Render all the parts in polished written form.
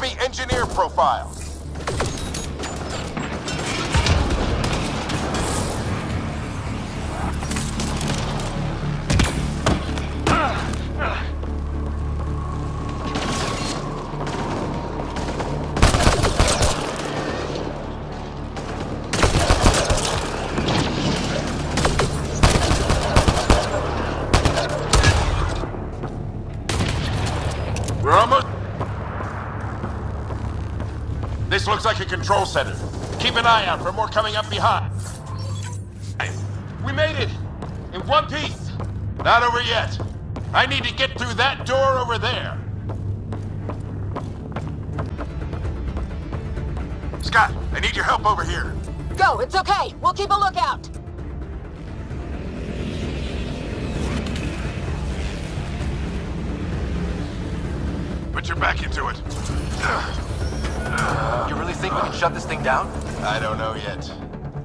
me engineer profile. We're almost... This looks like a control center. Keep an eye out for more coming up behind. We made it! In one piece! Not over yet. I need to get through that door over there. Scott, I need your help over here. Go, it's okay. We'll keep a lookout. Put your back into it. You really think we can shut this thing down? I don't know yet.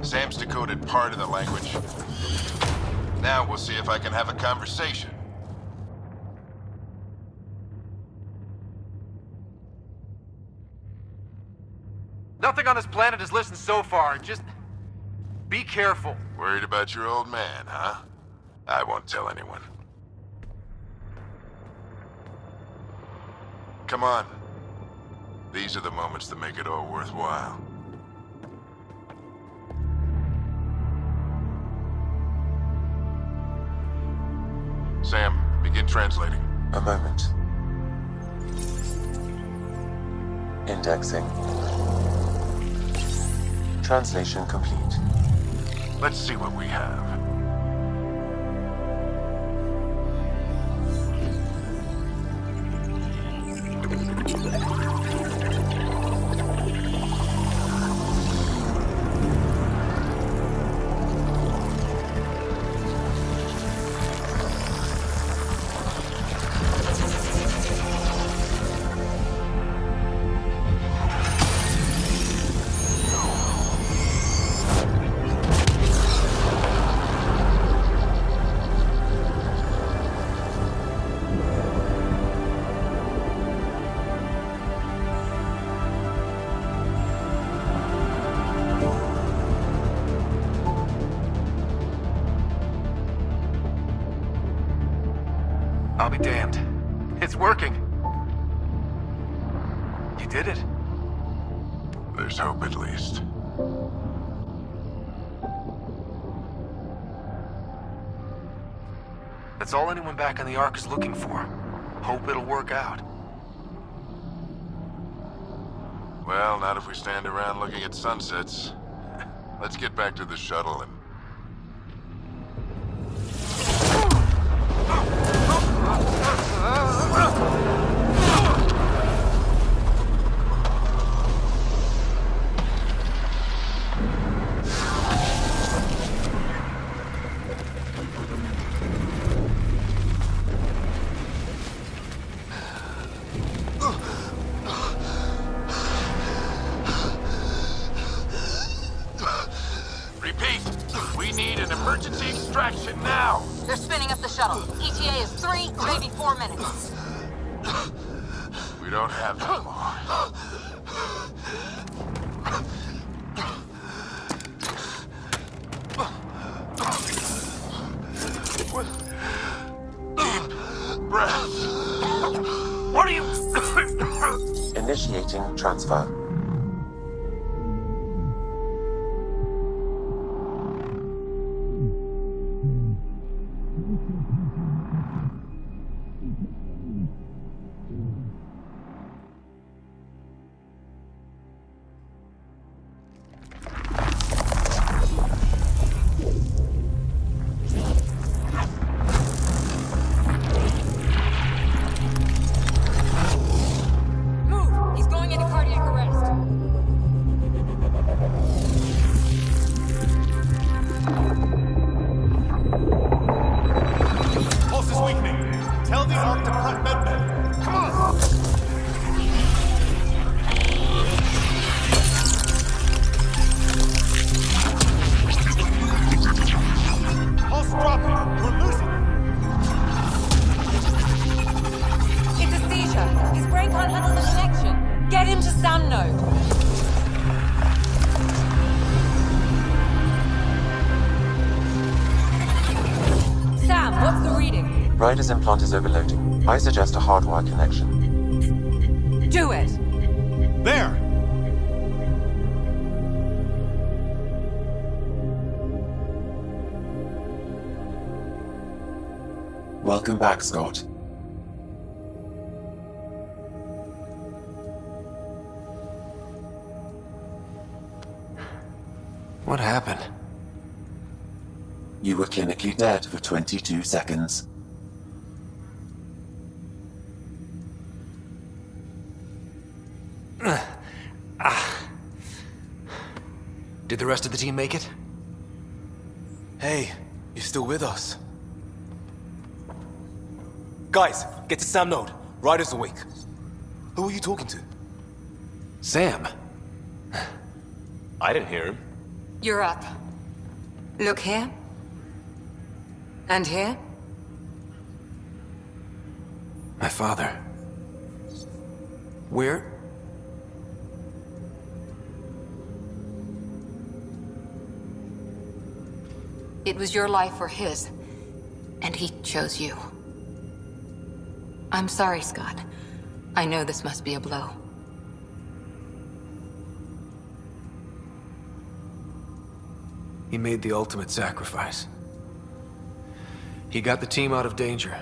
Sam's decoded part of the language. Now we'll see if I can have a conversation. Nothing on this planet has listened so far. Just be careful. Worried about your old man, huh? I won't tell anyone. Come on. These are the moments that make it all worthwhile. Sam, begin translating. A moment. Indexing. Translation complete. Let's see what we have. I'll be damned. It's working. You did it. There's hope at least. That's all anyone back on the Ark is looking for. Hope it'll work out. Well, not if we stand around looking at sunsets. Let's get back to the shuttle and... Repeat, we need an emergency extraction now. They're spinning up the shuttle. ETA is 3, maybe 4 minutes. We don't have that long. Deep breaths. What are you... Initiating transfer. Move! He's going into cardiac arrest. mode. Sam, what's the reading? Rider's implant is overloading. I suggest a hardwire connection. Do it! There! Welcome back, Scott. What happened? You were clinically dead for 22 seconds. Did the rest of the team make it? Hey, you're still with us. Guys, get to Sam Node. Ryder's awake. Who are you talking to? Sam. I didn't hear him. You're up. Look here. And here. My father. Where? It was your life or his, and he chose you. I'm sorry, Scott. I know this must be a blow. He made the ultimate sacrifice. He got the team out of danger.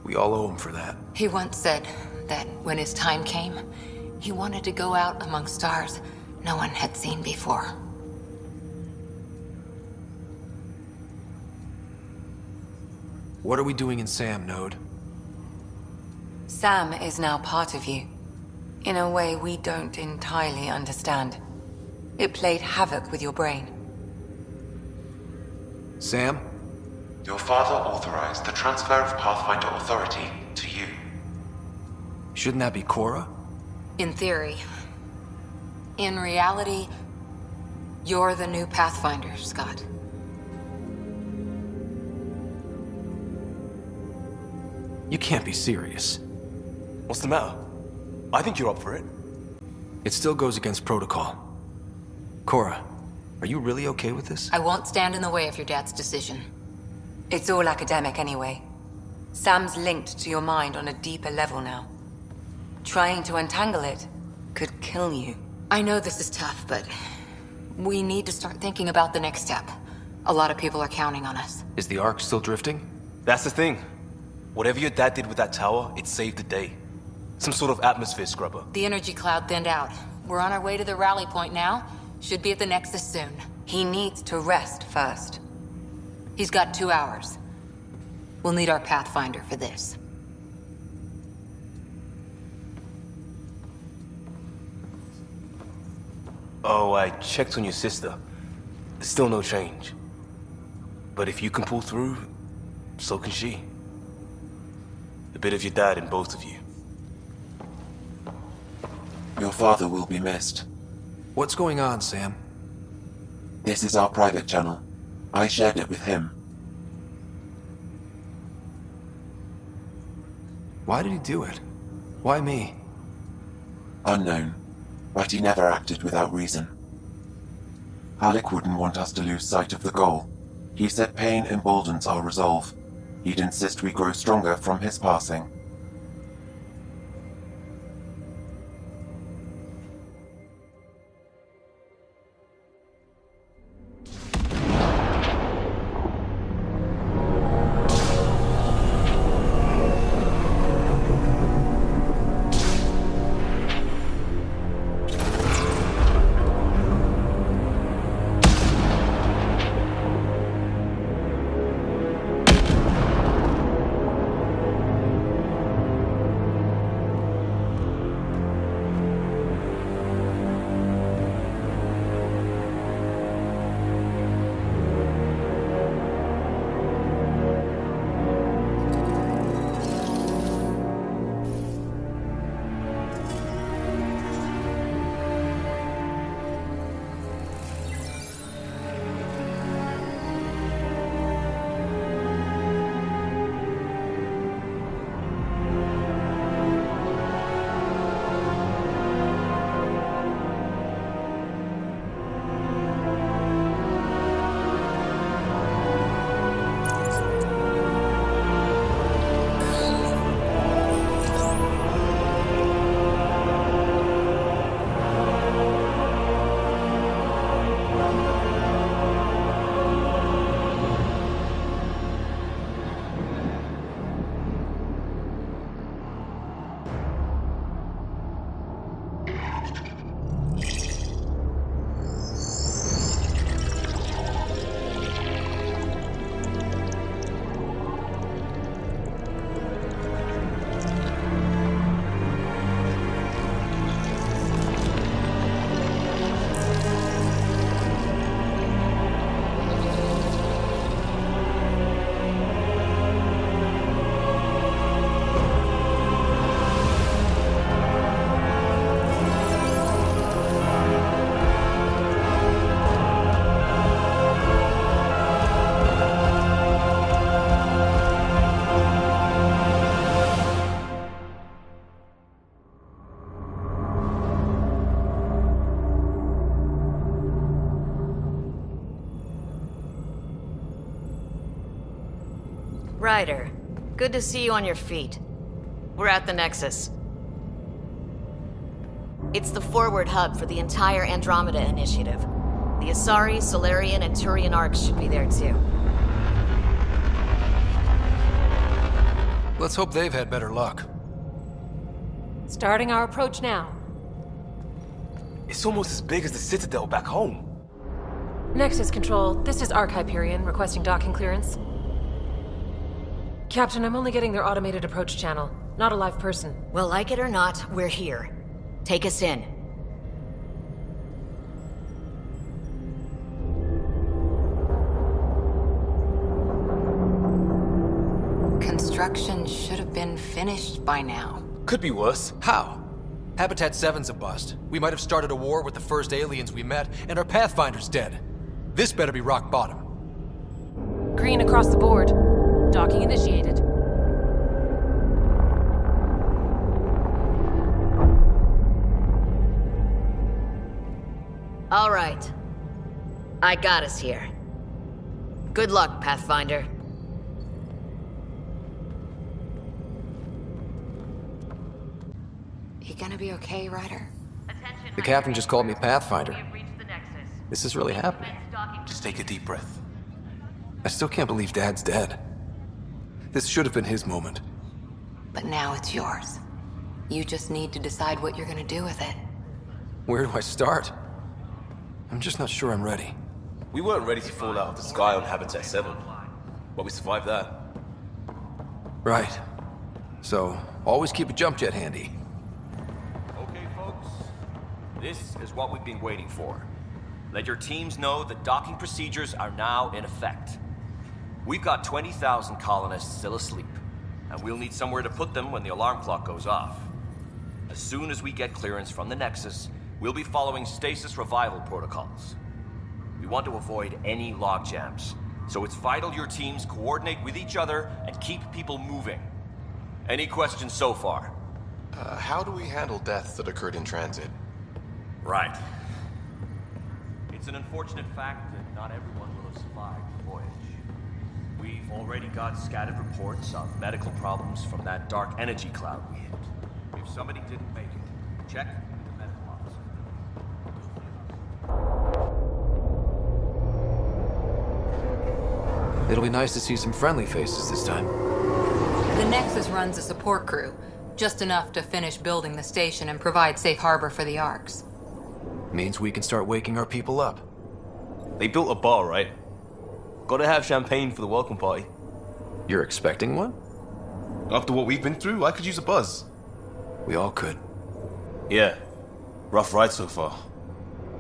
We all owe him for that. He once said that when his time came, he wanted to go out among stars no one had seen before. What are we doing in Sam, Node? Sam is now part of you, in a way we don't entirely understand. It played havoc with your brain. Sam? Your father authorized the transfer of Pathfinder authority to you. Shouldn't that be Cora? In theory. In reality, you're the new Pathfinder, Scott. You can't be serious. What's the matter? I think you're up for it. It still goes against protocol. Cora, are you really okay with this? I won't stand in the way of your dad's decision. It's all academic anyway. Sam's linked to your mind on a deeper level now. Trying to untangle it could kill you. I know this is tough, but we need to start thinking about the next step. A lot of people are counting on us. Is the Ark still drifting? That's the thing. Whatever your dad did with that tower, it saved the day. Some sort of atmosphere scrubber. The energy cloud thinned out. We're on our way to the rally point now. Should be at the Nexus soon. He needs to rest first. He's got 2 hours. We'll need our Pathfinder for this. Oh, I checked on your sister. Still no change. But if you can pull through, so can she. A bit of your dad in both of you. Your father will be missed. What's going on, Sam? This is our private channel. I shared it with him. Why did he do it? Why me? Unknown, but he never acted without reason. Halleck wouldn't want us to lose sight of the goal. He said pain emboldens our resolve. He'd insist we grow stronger from his passing. Ryder, good to see you on your feet. We're at the Nexus. It's the forward hub for the entire Andromeda initiative. The Asari, Solarian, and Turian arcs should be there too. Let's hope they've had better luck. Starting our approach now. It's almost as big as the Citadel back home. Nexus Control, this is Arc Hyperion requesting docking clearance. Captain, I'm only getting their automated approach channel, not a live person. Well, like it or not, we're here. Take us in. Construction should have been finished by now. Could be worse. How? Habitat 7's a bust. We might have started a war with the first aliens we met, and our Pathfinder's dead. This better be rock bottom. Green across the board. Docking initiated. All right. I got us here. Good luck, Pathfinder. You gonna be okay, Ryder? The captain just called me Pathfinder. This is really happening. Just take a deep breath. I still can't believe Dad's dead. This should have been his moment. But now it's yours. You just need to decide what you're gonna do with it. Where do I start? I'm just not sure I'm ready. We weren't ready to fall out of the sky on Habitat 7, but we survived that. Right. So, always keep a jump jet handy. Okay, folks. This is what we've been waiting for. Let your teams know that docking procedures are now in effect. We've got 20,000 colonists still asleep, and we'll need somewhere to put them when the alarm clock goes off. As soon as we get clearance from the Nexus, we'll be following stasis revival protocols. We want to avoid any logjams, so it's vital your teams coordinate with each other and keep people moving. Any questions so far? How do we handle deaths that occurred in transit? Right. It's an unfortunate fact that not everyone will have survived the voyage. We've already got scattered reports of medical problems from that dark energy cloud we hit. If somebody didn't make it, check with the medical officer. It'll be nice to see some friendly faces this time. The Nexus runs a support crew, just enough to finish building the station and provide safe harbor for the arcs. Means we can start waking our people up. They built a bar, right? Gotta have champagne for the welcome party. You're expecting one? After what we've been through, I could use a buzz. We all could. Yeah. Rough ride so far.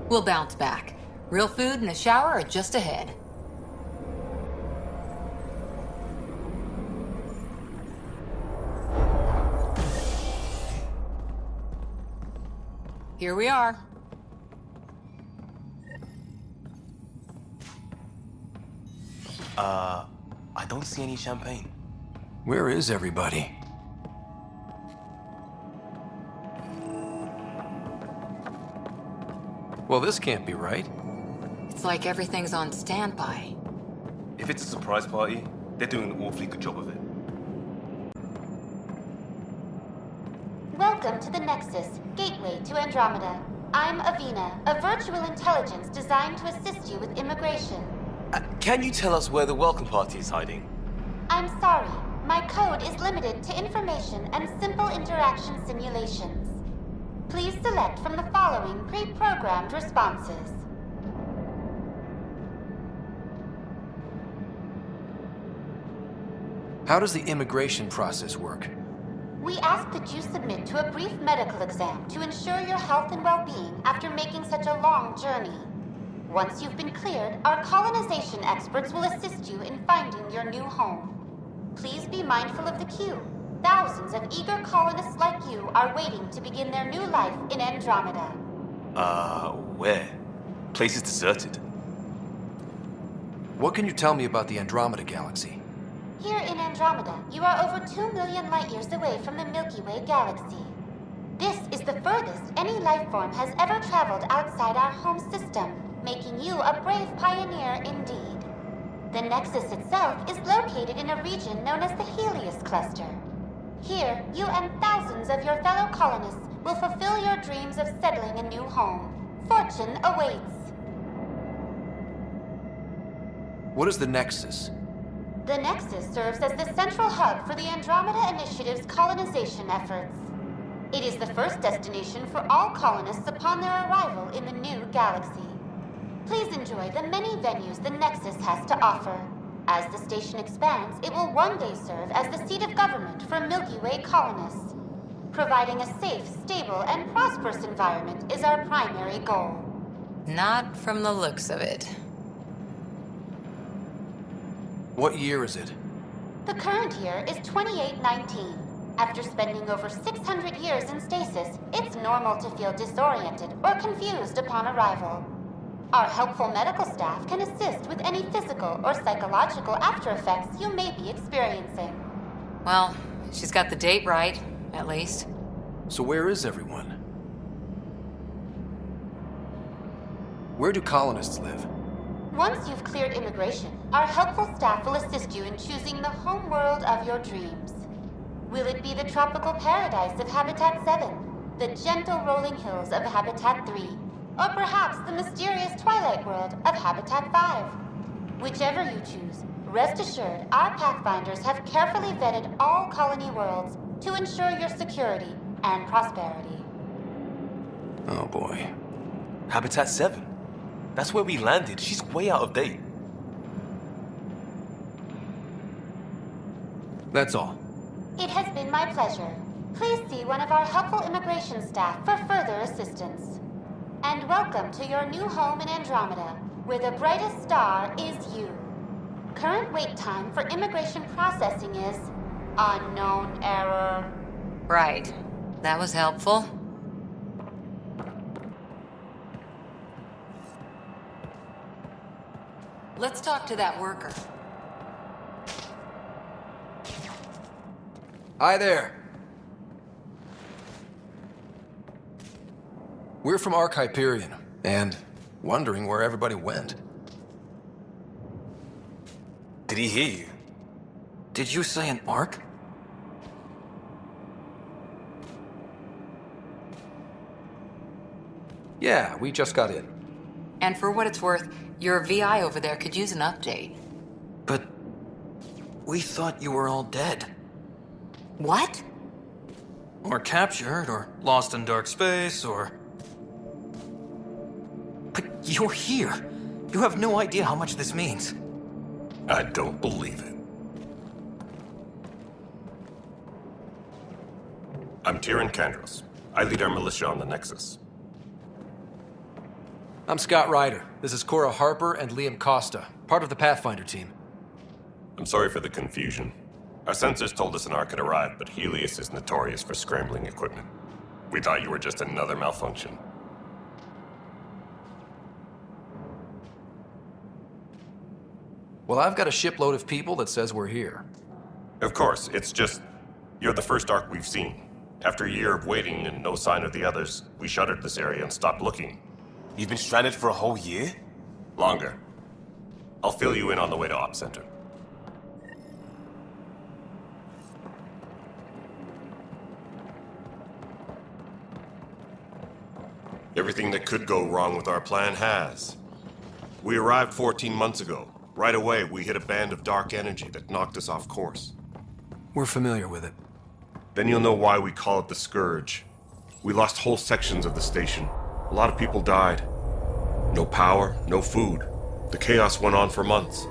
We'll bounce back. Real food and a shower are just ahead. Here we are. I don't see any champagne. Where is everybody? Well, this can't be right. It's like everything's on standby. If it's a surprise party, they're doing an awfully good job of it. Welcome to the Nexus, gateway to Andromeda. I'm Avina, a virtual intelligence designed to assist you with immigration. Can you tell us where the welcome party is hiding? I'm sorry, my code is limited to information and simple interaction simulations. Please select from the following pre-programmed responses. How does the immigration process work? We ask that you submit to a brief medical exam to ensure your health and well-being after making such a long journey. Once you've been cleared, our colonization experts will assist you in finding your new home. Please be mindful of the queue. Thousands of eager colonists like you are waiting to begin their new life in Andromeda. Where? Place is deserted. What can you tell me about the Andromeda galaxy? Here in Andromeda, you are over 2 million light-years away from the Milky Way galaxy. This is the furthest any life form has ever traveled outside our home system, making you a brave pioneer indeed. The Nexus itself is located in a region known as the Helios Cluster. Here, you and thousands of your fellow colonists will fulfill your dreams of settling a new home. Fortune awaits. What is the Nexus? The Nexus serves as the central hub for the Andromeda Initiative's colonization efforts. It is the first destination for all colonists upon their arrival in the new galaxy. Please enjoy the many venues the Nexus has to offer. As the station expands, it will one day serve as the seat of government for Milky Way colonists. Providing a safe, stable, and prosperous environment is our primary goal. Not from the looks of it. What year is it? The current year is 2819. After spending over 600 years in stasis, it's normal to feel disoriented or confused upon arrival. Our helpful medical staff can assist with any physical or psychological after effects you may be experiencing. Well, she's got the date right, at least. So where is everyone? Where do colonists live? Once you've cleared immigration, our helpful staff will assist you in choosing the home world of your dreams. Will it be the tropical paradise of Habitat 7, the gentle rolling hills of Habitat 3, or perhaps the mysterious twilight world of Habitat 5? Whichever you choose, rest assured our Pathfinders have carefully vetted all colony worlds to ensure your security and prosperity. Oh boy. Habitat 7? That's where we landed. She's way out of date. That's all. It has been my pleasure. Please see one of our helpful immigration staff for further assistance. And welcome to your new home in Andromeda, where the brightest star is you. Current wait time for immigration processing is unknown error. Right. That was helpful. Let's talk to that worker. Hi there. We're from Hyperion, and wondering where everybody went. Did he hear you? Did you say an Ark? Yeah, we just got in. And for what it's worth, your VI over there could use an update. But we thought you were all dead. What? Or captured, or lost in dark space, or... But you're here. You have no idea how much this means. I don't believe it. I'm Tyrion Kandros. I lead our militia on the Nexus. I'm Scott Ryder. This is Cora Harper and Liam Costa, part of the Pathfinder team. I'm sorry for the confusion. Our sensors told us an Ark had arrived, but Helios is notorious for scrambling equipment. We thought you were just another malfunction. Well, I've got a shipload of people that says we're here. Of course, it's just... you're the first Ark we've seen. After a year of waiting and no sign of the others, we shuttered this area and stopped looking. You've been stranded for a whole year? Longer. I'll fill you in on the way to Op Center. Everything that could go wrong with our plan has. We arrived 14 months ago. Right away, we hit a band of dark energy that knocked us off course. We're familiar with it. Then you'll know why we call it the Scourge. We lost whole sections of the station. A lot of people died. No power, no food. The chaos went on for months.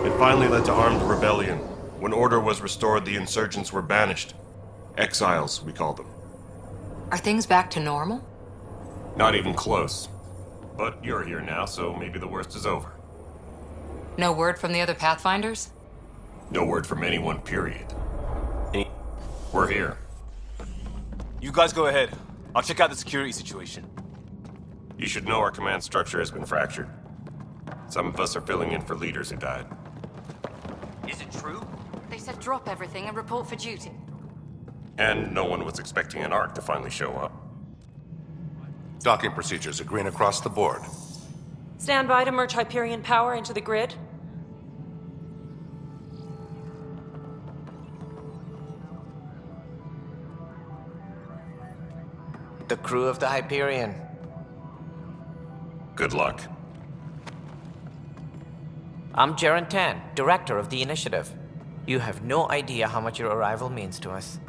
It finally led to armed rebellion. When order was restored, the insurgents were banished. Exiles, we call them. Are things back to normal? Not even close. But you're here now, so maybe the worst is over. No word from the other Pathfinders? No word from anyone, period. We're here. You guys go ahead. I'll check out the security situation. You should know our command structure has been fractured. Some of us are filling in for leaders who died. Is it true? They said drop everything and report for duty. And no one was expecting an Ark to finally show up. Docking procedures are green across the board. Stand by to merge Hyperion power into the grid. with the crew of the Hyperion. Good luck. I'm Jaren Tan, director of the initiative. You have no idea how much your arrival means to us.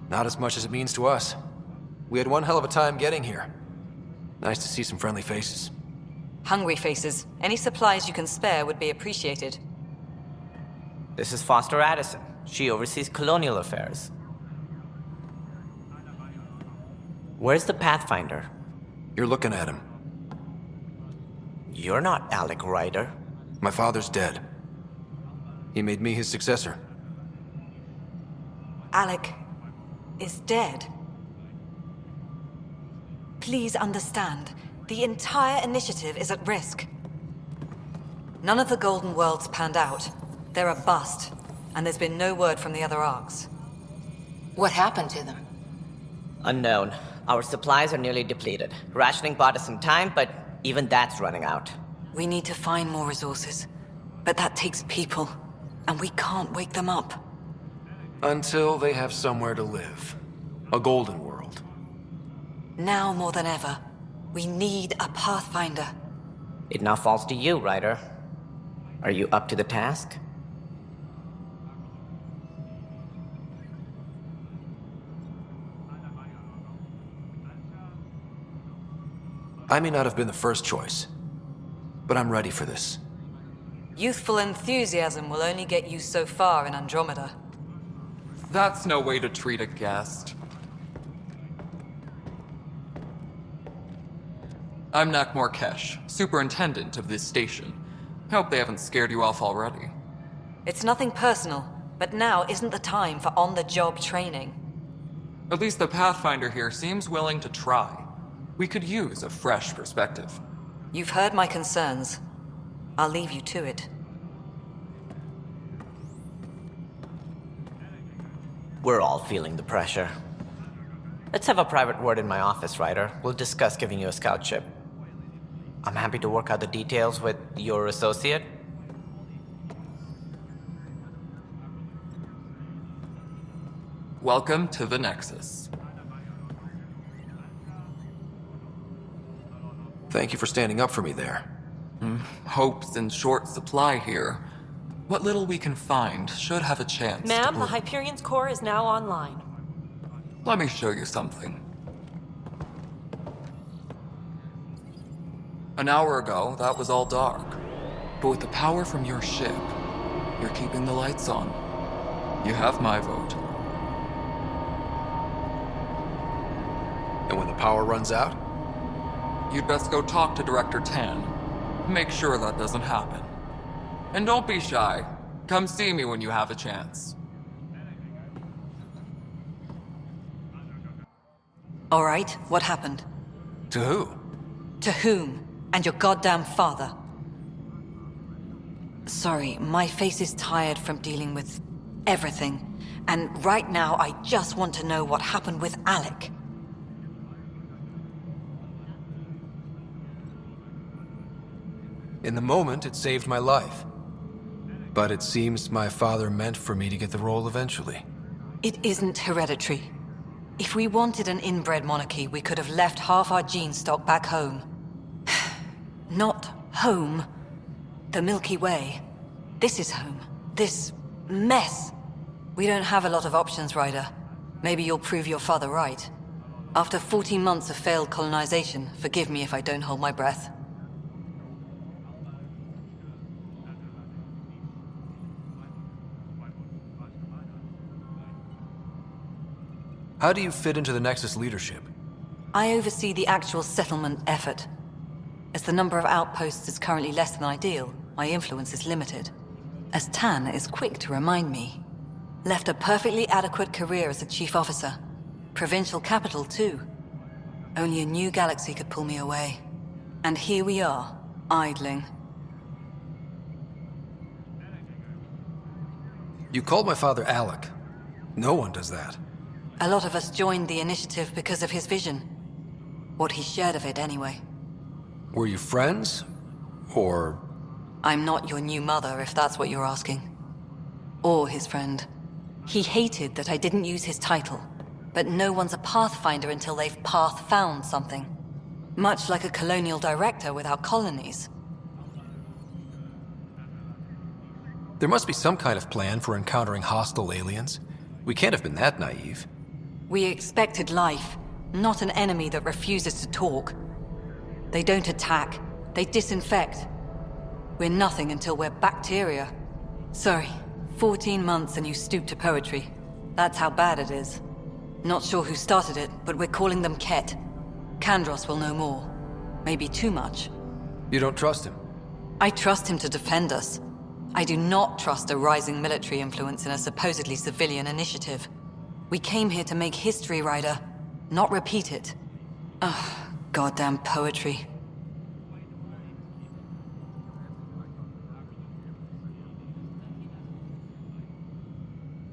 Not as much as it means to us. We had one hell of a time getting here. Nice to see some friendly faces. Hungry faces. Any supplies you can spare would be appreciated. This is Foster Addison. She oversees colonial affairs. Where's the Pathfinder? You're looking at him. You're not Alec Ryder. My father's dead. He made me his successor. Alec is dead. Please understand, the entire initiative is at risk. None of the Golden Worlds panned out. They're a bust, and there's been no word from the other arcs. What happened to them? Unknown. Our supplies are nearly depleted. Rationing bought us some time, but even that's running out. We need to find more resources, but that takes people, and we can't wake them up. Until they have somewhere to live. A golden world. Now more than ever, we need a Pathfinder. It now falls to you, Ryder. Are you up to the task? I may not have been the first choice, but I'm ready for this. Youthful enthusiasm will only get you so far in Andromeda. That's no way to treat a guest. I'm Nak Morkesh, superintendent of this station. Hope they haven't scared you off already. It's nothing personal, but now isn't the time for on-the-job training. At least the Pathfinder here seems willing to try. We could use a fresh perspective. You've heard my concerns. I'll leave you to it. We're all feeling the pressure. Let's have a private word in my office, Ryder. We'll discuss giving you a scout ship. I'm happy to work out the details with your associate. Welcome to the Nexus. Thank you for standing up for me there. Hope's in short supply here. What little we can find should have a chance Ma'am, to the Hyperion's core is now online. Let me show you something. An hour ago, that was all dark. But with the power from your ship, you're keeping the lights on. You have my vote. And when the power runs out? You'd best go talk to Director Tan. Make sure that doesn't happen. And don't be shy. Come see me when you have a chance. All right, what happened? To who? To whom? And your goddamn father. Sorry, my face is tired from dealing with everything. And right now, I just want to know what happened with Alec. In the moment, it saved my life. But it seems my father meant for me to get the role eventually. It isn't hereditary. If we wanted an inbred monarchy, we could have left half our gene stock back home. Not home. The Milky Way. This is home. This mess. We don't have a lot of options, Ryder. Maybe you'll prove your father right. After 14 months of failed colonization, forgive me if I don't hold my breath. How do you fit into the Nexus leadership? I oversee the actual settlement effort. As the number of outposts is currently less than ideal, my influence is limited. As Tan is quick to remind me. Left a perfectly adequate career as a chief officer. Provincial capital, too. Only a new galaxy could pull me away. And here we are, idling. You called my father Alec. No one does that. A lot of us joined the initiative because of his vision. What he shared of it, anyway. Were you friends? Or... I'm not your new mother, if that's what you're asking. Or his friend. He hated that I didn't use his title, but no one's a pathfinder until they've path-found something. Much like a colonial director without colonies. There must be some kind of plan for encountering hostile aliens. We can't have been that naive. We expected life, not an enemy that refuses to talk. They don't attack, they disinfect. We're nothing until we're bacteria. Sorry, 14 months and you stoop to poetry. That's how bad it is. Not sure who started it, but we're calling them Ket. Kandros will know more. Maybe too much. You don't trust him? I trust him to defend us. I do not trust a rising military influence in a supposedly civilian initiative. We came here to make history, Ryder, not repeat it. Ugh, goddamn poetry.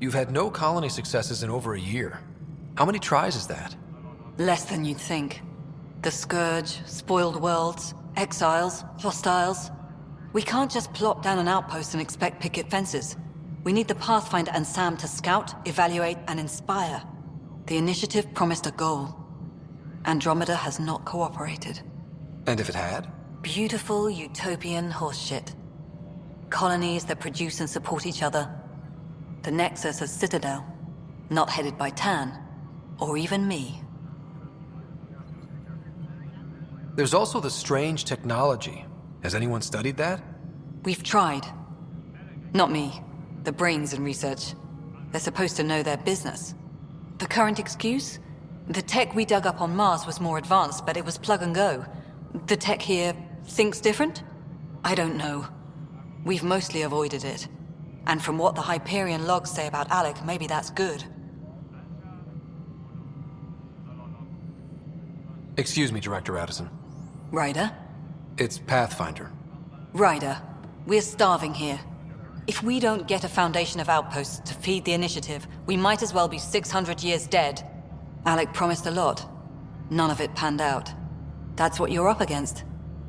You've had no colony successes in over a year. How many tries is that? Less than you'd think. The Scourge, spoiled worlds, exiles, hostiles. We can't just plop down an outpost and expect picket fences. We need the Pathfinder and Sam to scout, evaluate, and inspire. The initiative promised a goal. Andromeda has not cooperated. And if it had? Beautiful utopian horseshit. Colonies that produce and support each other. The Nexus as Citadel. Not headed by Tan. Or even me. There's also the strange technology. Has anyone studied that? We've tried. Not me. The brains in research. They're supposed to know their business. The current excuse? The tech we dug up on Mars was more advanced, but it was plug and go. The tech here thinks different? I don't know. We've mostly avoided it. And from what the Hyperion logs say about Alec, maybe that's good. Excuse me, Director Addison. Ryder? It's Pathfinder. Ryder, we're starving here. If we don't get a foundation of outposts to feed the initiative, we might as well be 600 years dead. Alec promised a lot. None of it panned out. That's what you're up against.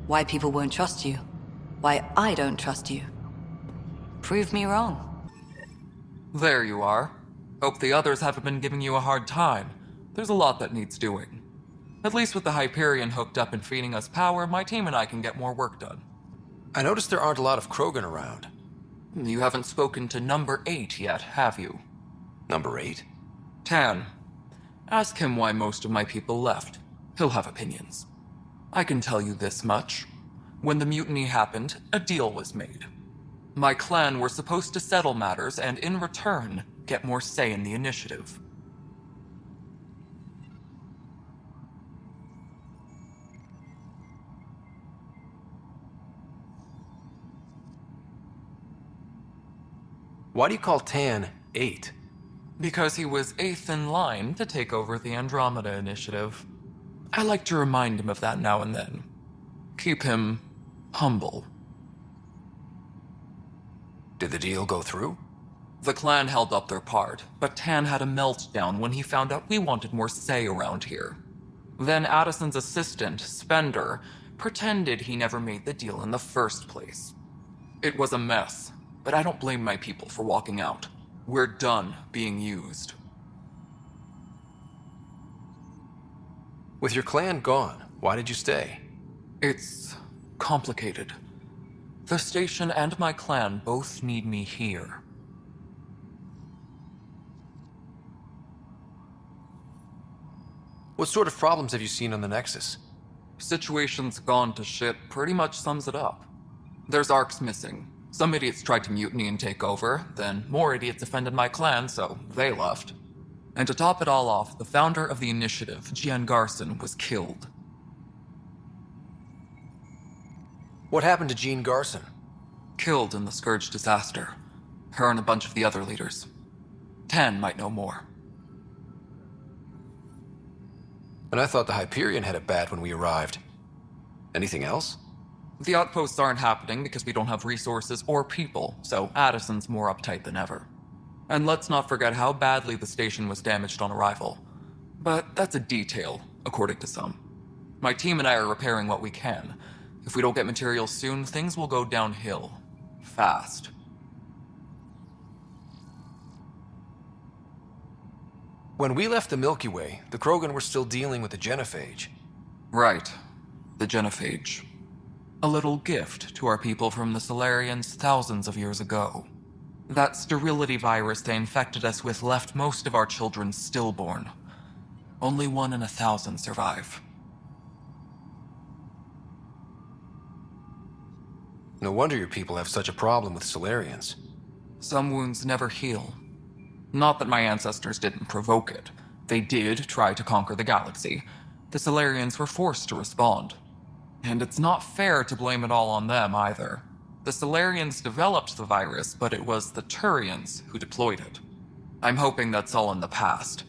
Why people won't trust you. Why I don't trust you. Prove me wrong. There you are. Hope the others haven't been giving you a hard time. There's a lot that needs doing. At least with the Hyperion hooked up and feeding us power, my team and I can get more work done. I noticed there aren't a lot of Krogan around. You haven't spoken to number 8 yet, have you? Number 8? Tan. Ask him why most of my people left. He'll have opinions. I can tell you this much. When the mutiny happened, a deal was made. My clan were supposed to settle matters and, in return, get more say in the initiative. Why do you call Tan 8? Because he was 8th in line to take over the Andromeda initiative. I like to remind him of that now and then. Keep him humble. Did the deal go through? The clan held up their part, but Tan had a meltdown when he found out we wanted more say around here. Then Addison's assistant, Spender, pretended he never made the deal in the first place. It was a mess, but I don't blame my people for walking out. We're done being used. With your clan gone, why did you stay? It's complicated. The station and my clan both need me here. What sort of problems have you seen on the Nexus? Situation's gone to shit pretty much sums it up. There's arcs missing. Some idiots tried to mutiny and take over, then more idiots offended my clan, so they left. And to top it all off, the founder of the initiative, Gian Garson, was killed. What happened to Jean Garson? Killed in the Scourge disaster. Her and a bunch of the other leaders. Tan might know more. And I thought the Hyperion had it bad when we arrived. Anything else? The outposts aren't happening because we don't have resources or people, so Addison's more uptight than ever. And let's not forget how badly the station was damaged on arrival. But that's a detail, according to some. My team and I are repairing what we can. If we don't get materials soon, things will go downhill. Fast. When we left the Milky Way, the Krogan were still dealing with the genophage. Right. The genophage. A little gift to our people from the Solarians thousands of years ago. That sterility virus they infected us with left most of our children stillborn. Only 1 in 1,000 survive. No wonder your people have such a problem with Solarians. Some wounds never heal. Not that my ancestors didn't provoke it. They did try to conquer the galaxy. The Solarians were forced to respond. And it's not fair to blame it all on them either. The Solarians developed the virus, but it was the Turians who deployed it. I'm hoping that's all in the past.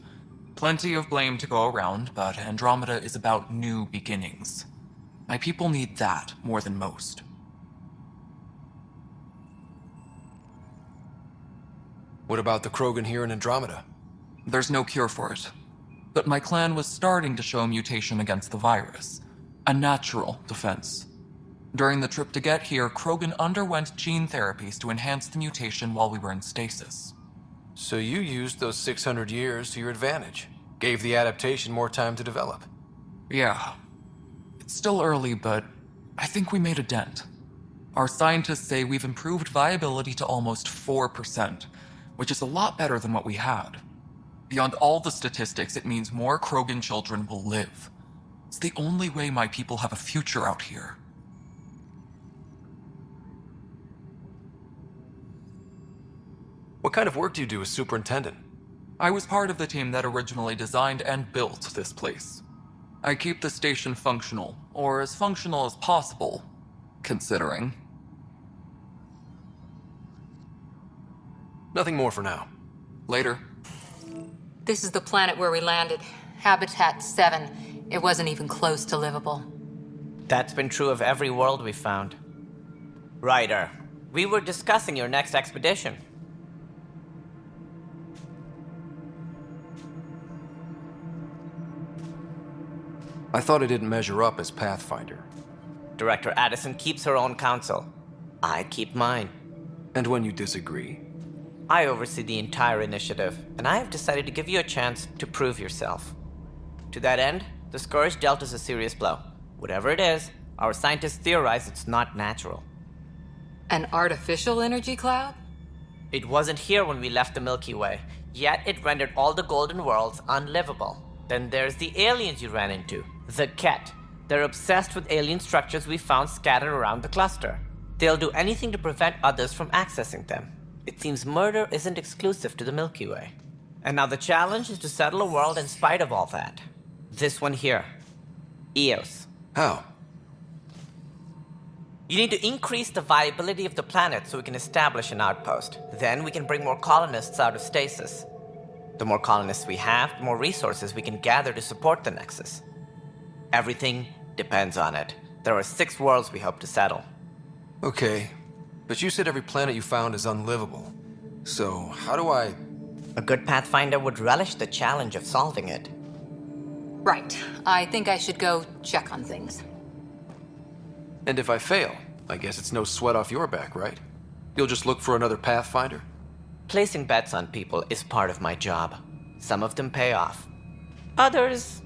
Plenty of blame to go around, but Andromeda is about new beginnings. My people need that more than most. What about the Krogan here in Andromeda? There's no cure for it. But my clan was starting to show mutation against the virus. A natural defense. During the trip to get here, Krogan underwent gene therapies to enhance the mutation while we were in stasis. So you used those 600 years to your advantage. Gave the adaptation more time to develop. Yeah. It's still early, but I think we made a dent. Our scientists say we've improved viability to almost 4%, which is a lot better than what we had. Beyond all the statistics, it means more Krogan children will live. It's the only way my people have a future out here. What kind of work do you do as superintendent? I was part of the team that originally designed and built this place. I keep the station functional, or as functional as possible, considering. Nothing more for now. Later. This is the planet where we landed. Habitat 7. It wasn't even close to livable. That's been true of every world we've found. Ryder, we were discussing your next expedition. I thought I didn't measure up as Pathfinder. Director Addison keeps her own counsel. I keep mine. And when you disagree? I oversee the entire initiative, and I have decided to give you a chance to prove yourself. To that end, the Scourge dealt us a serious blow. Whatever it is, our scientists theorize it's not natural. An artificial energy cloud? It wasn't here when we left the Milky Way, yet it rendered all the golden worlds unlivable. Then there's the aliens you ran into, the Ket. They're obsessed with alien structures we found scattered around the cluster. They'll do anything to prevent others from accessing them. It seems murder isn't exclusive to the Milky Way. And now the challenge is to settle a world in spite of all that. This one here. Eos. How? You need to increase the viability of the planet so we can establish an outpost. Then we can bring more colonists out of stasis. The more colonists we have, the more resources we can gather to support the Nexus. Everything depends on it. There are 6 worlds we hope to settle. Okay, but you said every planet you found is unlivable. So, how do I... A good Pathfinder would relish the challenge of solving it. Right. I think I should go check on things. And if I fail, I guess it's no sweat off your back, right? You'll just look for another Pathfinder? Placing bets on people is part of my job. Some of them pay off. Others...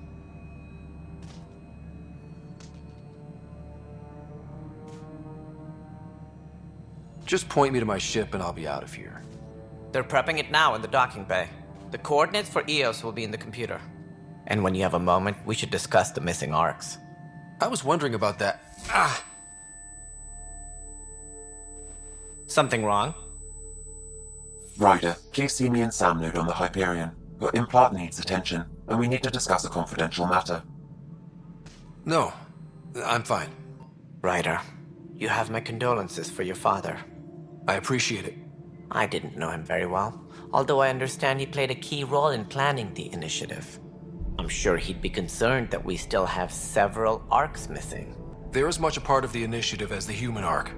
Just point me to my ship and I'll be out of here. They're prepping it now in the docking bay. The coordinates for Eos will be in the computer. And when you have a moment, we should discuss the missing arcs. I was wondering about that. Something wrong? Ryder, please see me and Sam Node on the Hyperion. Your implant needs attention, and we need to discuss a confidential matter. No, I'm fine. Ryder, you have my condolences for your father. I appreciate it. I didn't know him very well, although I understand he played a key role in planning the initiative. I'm sure he'd be concerned that we still have several arcs missing. They're as much a part of the initiative as the human arc.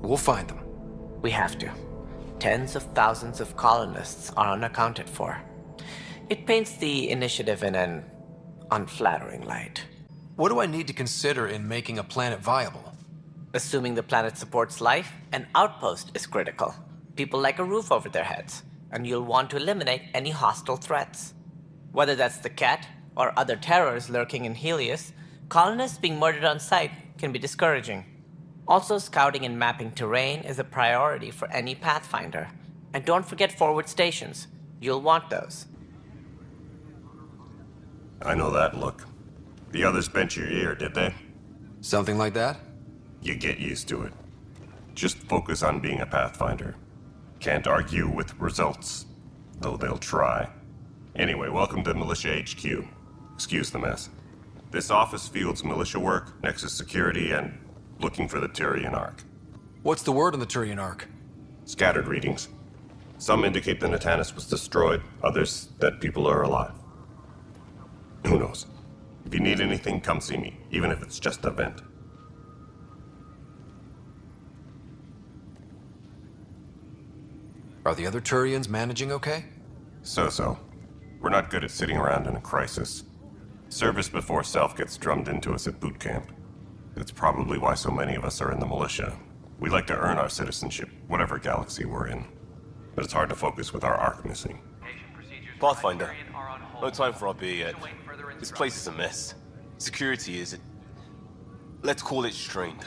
We'll find them. We have to. Tens of thousands of colonists are unaccounted for. It paints the initiative in an unflattering light. What do I need to consider in making a planet viable? Assuming the planet supports life, an outpost is critical. People like a roof over their heads, and you'll want to eliminate any hostile threats. Whether that's the Cat or other terrors lurking in Helios, colonists being murdered on sight can be discouraging. Also, scouting and mapping terrain is a priority for any Pathfinder. And don't forget forward stations. You'll want those. I know that look. The others bent your ear, did they? Something like that? You get used to it. Just focus on being a Pathfinder. Can't argue with results, though they'll try. Anyway, welcome to Militia HQ. Excuse the mess. This office fields militia work, Nexus security, and looking for the Turian Ark. What's the word on the Turian Ark? Scattered readings. Some indicate the Natanus was destroyed, others that people are alive. Who knows? If you need anything, come see me, even if it's just a vent. Are the other Turians managing okay? So-so. We're not good at sitting around in a crisis. Service before self gets drummed into us at boot camp. That's probably why so many of us are in the militia. We like to earn our citizenship, whatever galaxy we're in. But it's hard to focus with our arc missing. Pathfinder, no time for our beer yet. This place is a mess. Security is, let's call it strained.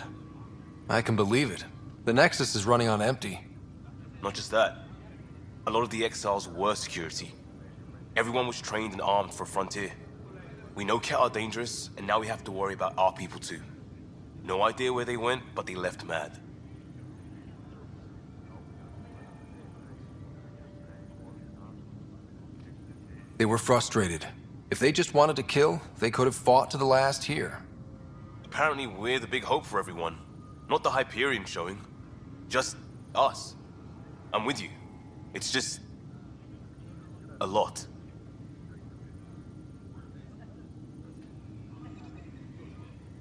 I can believe it. The Nexus is running on empty. Not just that. A lot of the exiles were security. Everyone was trained and armed for Frontier. We know Ket are dangerous, and now we have to worry about our people too. No idea where they went, but they left mad. They were frustrated. If they just wanted to kill, they could have fought to the last here. Apparently we're the big hope for everyone. Not the Hyperion showing. Just us. I'm with you. It's just... a lot.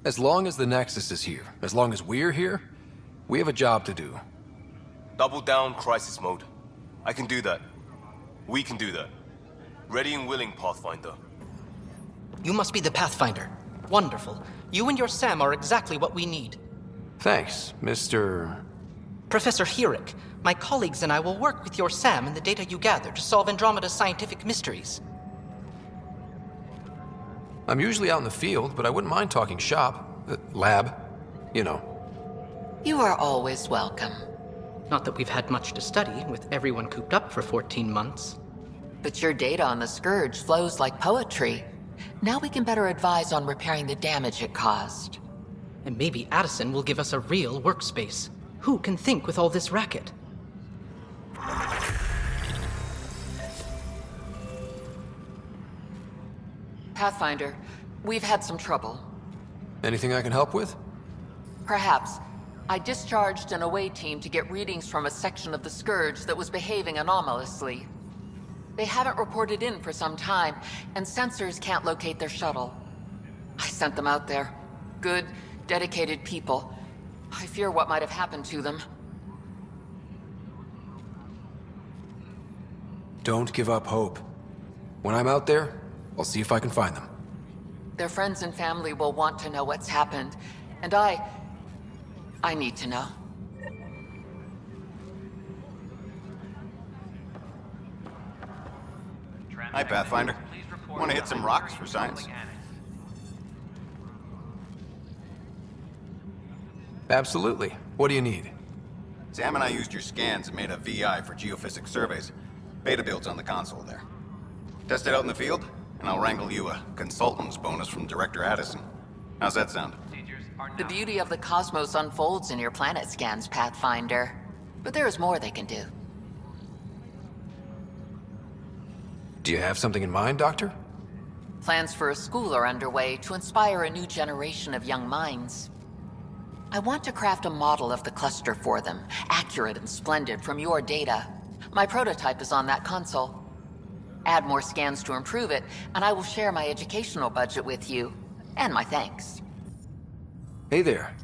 As long as the Nexus is here, as long as we're here, we have a job to do. Double down crisis mode. I can do that. We can do that. Ready and willing, Pathfinder. You must be the Pathfinder. Wonderful. You and your Sam are exactly what we need. Thanks, Mr... Professor Herrick, my colleagues and I will work with your Sam and the data you gather to solve Andromeda's scientific mysteries. I'm usually out in the field, but I wouldn't mind talking shop. Lab. You know. You are always welcome. Not that we've had much to study, with everyone cooped up for 14 months. But your data on the Scourge flows like poetry. Now we can better advise on repairing the damage it caused. And maybe Addison will give us a real workspace. Who can think with all this racket? Pathfinder, we've had some trouble. Anything I can help with? Perhaps. I discharged an away team to get readings from a section of the Scourge that was behaving anomalously. They haven't reported in for some time, and sensors can't locate their shuttle. I sent them out there. Good, dedicated people. I fear what might have happened to them. Don't give up hope. When I'm out there, I'll see if I can find them. Their friends and family will want to know what's happened, and I need to know. Hi, Pathfinder. Want to hit some rocks for science? Absolutely. What do you need? Sam and I used your scans and made a VI for geophysics surveys. Beta builds on the console there. Test it out in the field, and I'll wrangle you a consultant's bonus from Director Addison. How's that sound? The beauty of the cosmos unfolds in your planet scans, Pathfinder. But there is more they can do. Do you have something in mind, Doctor? Plans for a school are underway to inspire a new generation of young minds. I want to craft a model of the cluster for them, accurate and splendid from your data. My prototype is on that console. Add more scans to improve it, and I will share my educational budget with you, and my thanks. Hey there.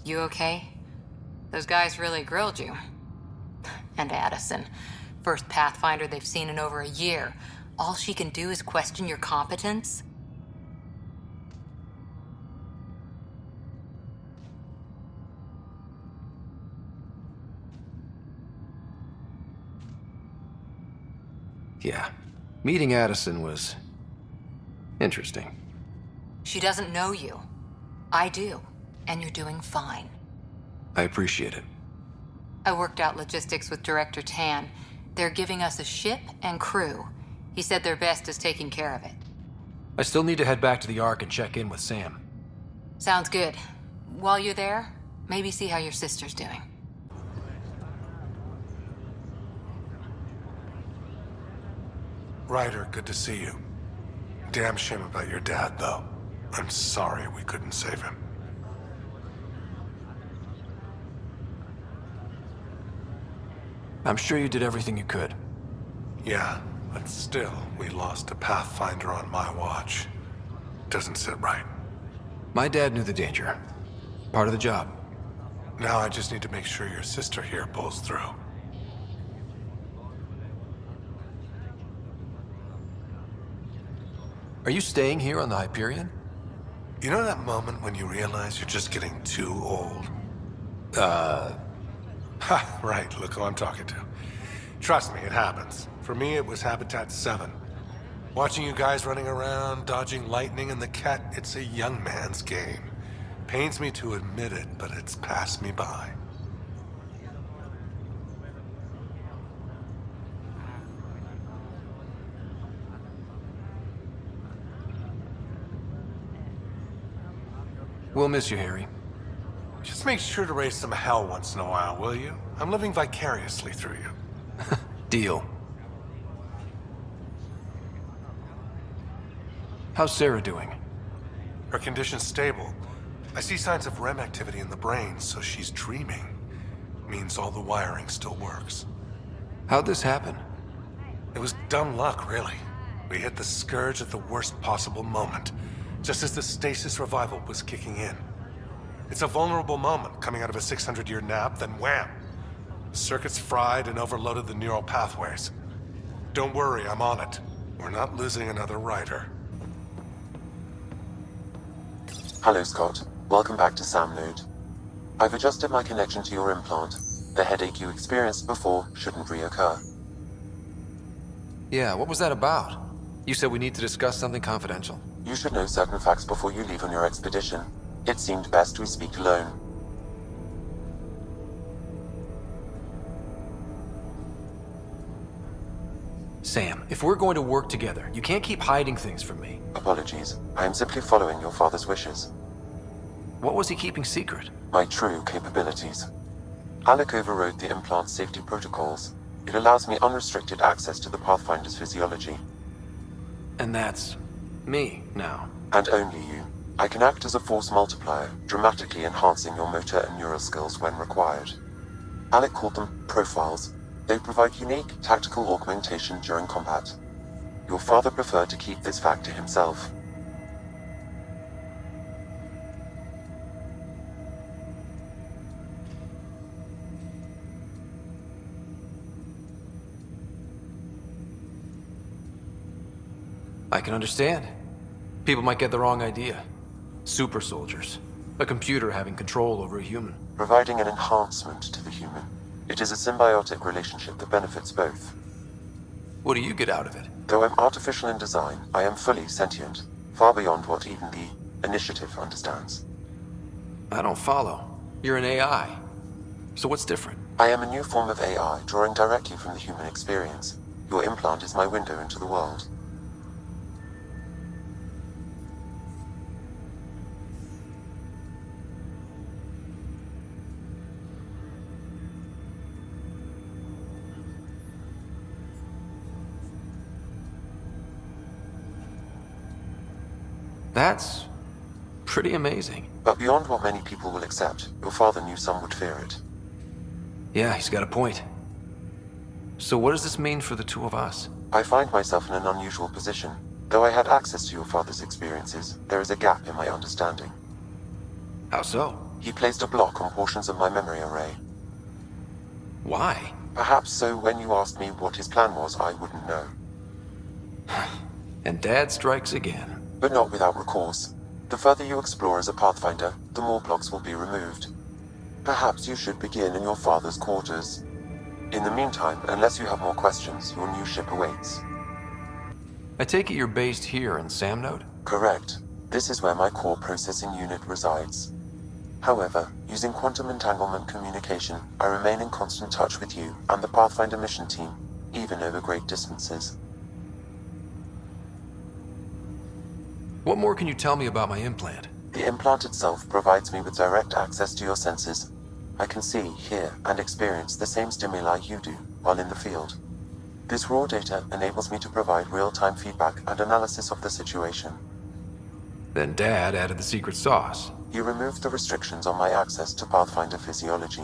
You okay? Those guys really grilled you. And Addison. First Pathfinder they've seen in over a year. All she can do is question your competence? Yeah. Meeting Addison was interesting. She doesn't know you. I do, and you're doing fine. I appreciate it. I worked out logistics with Director Tan. They're giving us a ship and crew. He said their best is taking care of it. I still need to head back to the Ark and check in with Sam. Sounds good. While you're there, maybe see how your sister's doing. Ryder, good to see you. Damn shame about your dad, though. I'm sorry we couldn't save him. I'm sure you did everything you could. Yeah, but still, we lost a Pathfinder on my watch. Doesn't sit right. My dad knew the danger. Part of the job. Now I just need to make sure your sister here pulls through. Are you staying here on the Hyperion? You know that moment when you realize you're just getting too old? Ha, right, look who I'm talking to. Trust me, it happens. For me, it was Habitat 7. Watching you guys running around, dodging lightning and the cat, it's a young man's game. Pains me to admit it, but it's passed me by. We'll miss you, Harry. Just make sure to raise some hell once in a while, will you? I'm living vicariously through you. Deal. How's Sarah doing? Her condition's stable. I see signs of REM activity in the brain, so she's dreaming. Means all the wiring still works. How'd this happen? It was dumb luck, really. We hit the Scourge at the worst possible moment, just as the stasis revival was kicking in. It's a vulnerable moment, coming out of a 600-year nap, then wham! Circuits fried and overloaded the neural pathways. Don't worry, I'm on it. We're not losing another rider. Hello, Scott. Welcome back to Sam Node. I've adjusted my connection to your implant. The headache you experienced before shouldn't reoccur. Yeah, what was that about? You said we need to discuss something confidential. You should know certain facts before you leave on your expedition. It seemed best we speak alone. Sam, if we're going to work together, you can't keep hiding things from me. Apologies. I am simply following your father's wishes. What was he keeping secret? My true capabilities. Alec overrode the implant safety protocols. It allows me unrestricted access to the Pathfinder's physiology. And that's me now. And only you. I can act as a force multiplier, dramatically enhancing your motor and neural skills when required. Alec called them profiles. They provide unique tactical augmentation during combat. Your father preferred to keep this fact to himself. I can understand. People might get the wrong idea. Super soldiers. A computer having control over a human. Providing an enhancement to the human. It is a symbiotic relationship that benefits both. What do you get out of it? Though I'm artificial in design, I am fully sentient, far beyond what even the Initiative understands. I don't follow. You're an AI. So what's different? I am a new form of AI, drawing directly from the human experience. Your implant is my window into the world. That's pretty amazing. But beyond what many people will accept, your father knew some would fear it. Yeah, he's got a point. So what does this mean for the two of us? I find myself in an unusual position. Though I had access to your father's experiences, there is a gap in my understanding. How so? He placed a block on portions of my memory array. Why? Perhaps so when you asked me what his plan was, I wouldn't know. And Dad strikes again. But not without recourse. The further you explore as a Pathfinder, the more blocks will be removed. Perhaps you should begin in your father's quarters. In the meantime, unless you have more questions, your new ship awaits. I take it you're based here in Samnode? Correct. This is where my core processing unit resides. However, using quantum entanglement communication, I remain in constant touch with you and the Pathfinder mission team, even over great distances. What more can you tell me about my implant? The implant itself provides me with direct access to your senses. I can see, hear, and experience the same stimuli you do while in the field. This raw data enables me to provide real-time feedback and analysis of the situation. Then Dad added the secret sauce. He removed the restrictions on my access to Pathfinder physiology.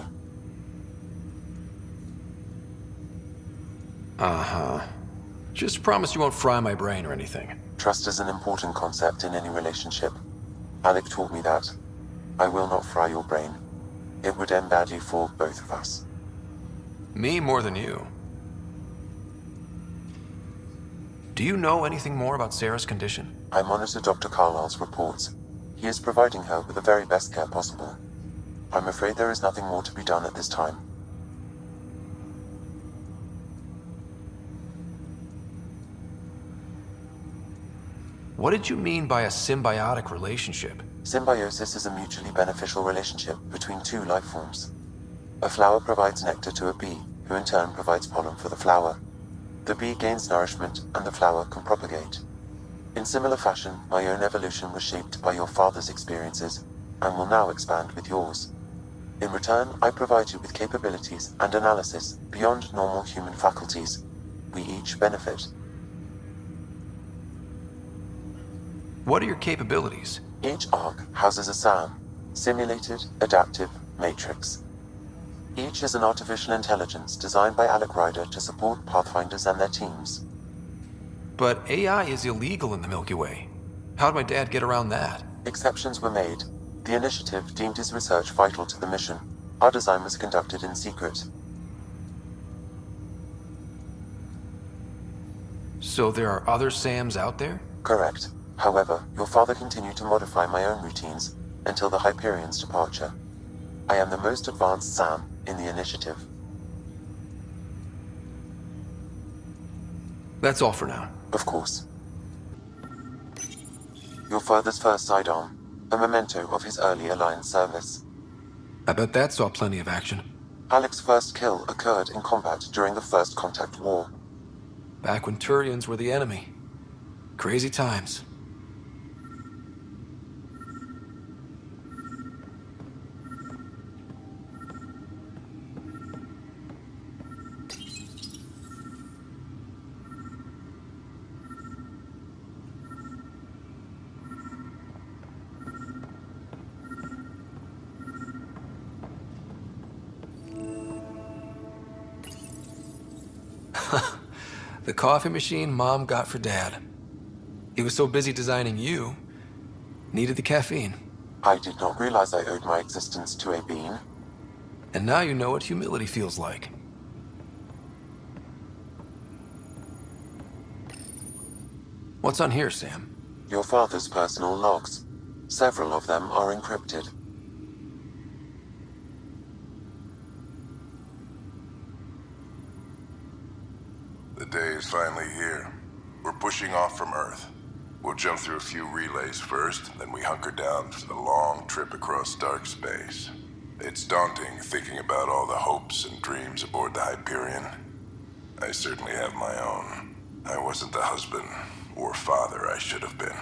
Uh-huh. Just promise you won't fry my brain or anything. Trust is an important concept in any relationship. Alec taught me that. I will not fry your brain. It would end badly for both of us. Me more than you. Do you know anything more about Sarah's condition? I monitor Dr. Carlisle's reports. He is providing her with the very best care possible. I'm afraid there is nothing more to be done at this time. What did you mean by a symbiotic relationship? Symbiosis is a mutually beneficial relationship between two life forms. A flower provides nectar to a bee, who in turn provides pollen for the flower. The bee gains nourishment, and the flower can propagate. In similar fashion, my own evolution was shaped by your father's experiences, and will now expand with yours. In return, I provide you with capabilities and analysis beyond normal human faculties. We each benefit. What are your capabilities? Each arc houses a SAM, Simulated Adaptive Matrix. Each is an artificial intelligence designed by Alec Ryder to support Pathfinders and their teams. But AI is illegal in the Milky Way. How'd my dad get around that? Exceptions were made. The initiative deemed his research vital to the mission. Our design was conducted in secret. So there are other SAMs out there? Correct. However, your father continued to modify my own routines until the Hyperion's departure. I am the most advanced SAM in the initiative. That's all for now. Of course. Your father's first sidearm, a memento of his early Alliance service. I bet that saw plenty of action. Alec's first kill occurred in combat during the First Contact War. Back when Turians were the enemy. Crazy times. The coffee machine Mom got for Dad. He was so busy designing you, needed the caffeine. I did not realize I owed my existence to a bean. And now you know what humility feels like. What's on here, Sam? Your father's personal logs. Several of them are encrypted. The day is finally here. We're pushing off from Earth. We'll jump through a few relays first, then we hunker down for the long trip across dark space. It's daunting thinking about all the hopes and dreams aboard the Hyperion. I certainly have my own. I wasn't the husband or father I should have been.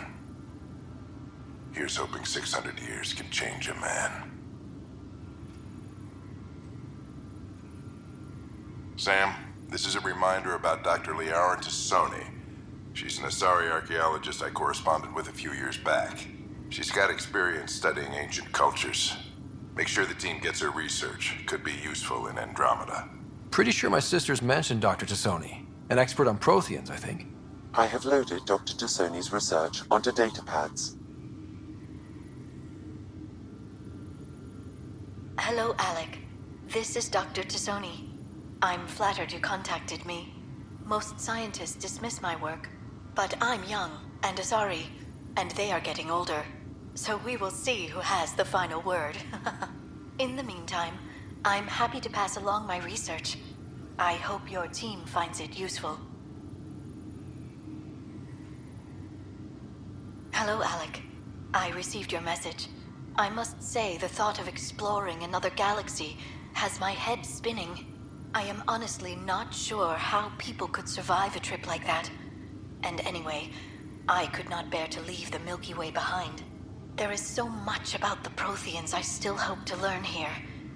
Here's hoping 600 years can change a man. Sam, this is a reminder about Dr. Liara Tassoni. She's an Asari archaeologist I corresponded with a few years back. She's got experience studying ancient cultures. Make sure the team gets her research. Could be useful in Andromeda. Pretty sure my sisters mentioned Dr. Tassoni. An expert on Protheans, I think. I have loaded Dr. Tassoni's research onto datapads. Hello, Alec. This is Dr. Tassoni. I'm flattered you contacted me. Most scientists dismiss my work, but I'm young and Asari, and they are getting older. So we will see who has the final word. In the meantime, I'm happy to pass along my research. I hope your team finds it useful. Hello, Alec. I received your message. I must say, the thought of exploring another galaxy has my head spinning. I am honestly not sure how people could survive a trip like that. And anyway, I could not bear to leave the Milky Way behind. There is so much about the Protheans I still hope to learn here.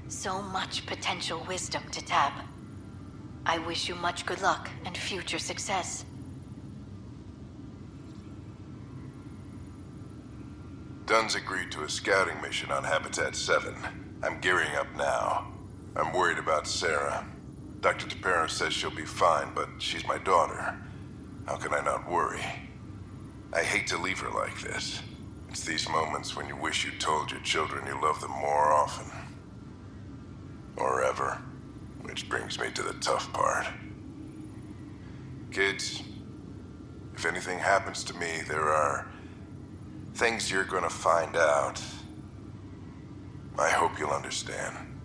So much potential wisdom to tap. I wish you much good luck and future success. Dunn's agreed to a scouting mission on Habitat 7. I'm gearing up now. I'm worried about Sarah. Dr. Tapero says she'll be fine, but she's my daughter. How can I not worry? I hate to leave her like this. It's these moments when you wish you told your children you love them more often. Or ever. Which brings me to the tough part. Kids, if anything happens to me, there are things you're gonna find out. I hope you'll understand.